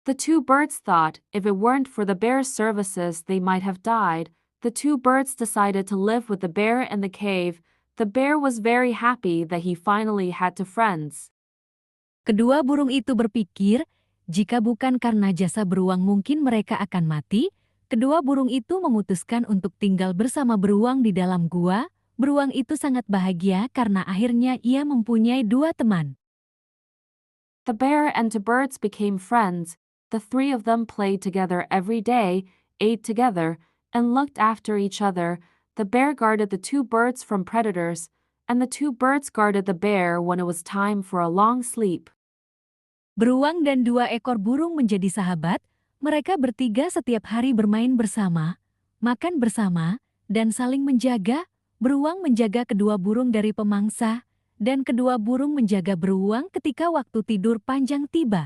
The two birds thought if it weren't for the bear's services they might have died. The two birds decided to live with the bear in the cave. The bear was very happy that he finally had two friends. Kedua burung itu berpikir, jika bukan karena jasa beruang mungkin mereka akan mati. Kedua burung itu memutuskan untuk tinggal bersama beruang di dalam gua. Beruang itu sangat bahagia karena akhirnya ia mempunyai dua teman. The bear and two birds became friends. The three of them played together every day, ate together, and looked after each other. The bear guarded the two birds from predators, and the two birds guarded the bear when it was time for a long sleep. Beruang dan dua ekor burung menjadi sahabat. Mereka bertiga setiap hari bermain bersama, makan bersama, dan saling menjaga. Beruang menjaga kedua burung dari pemangsa, dan kedua burung menjaga beruang ketika waktu tidur panjang tiba.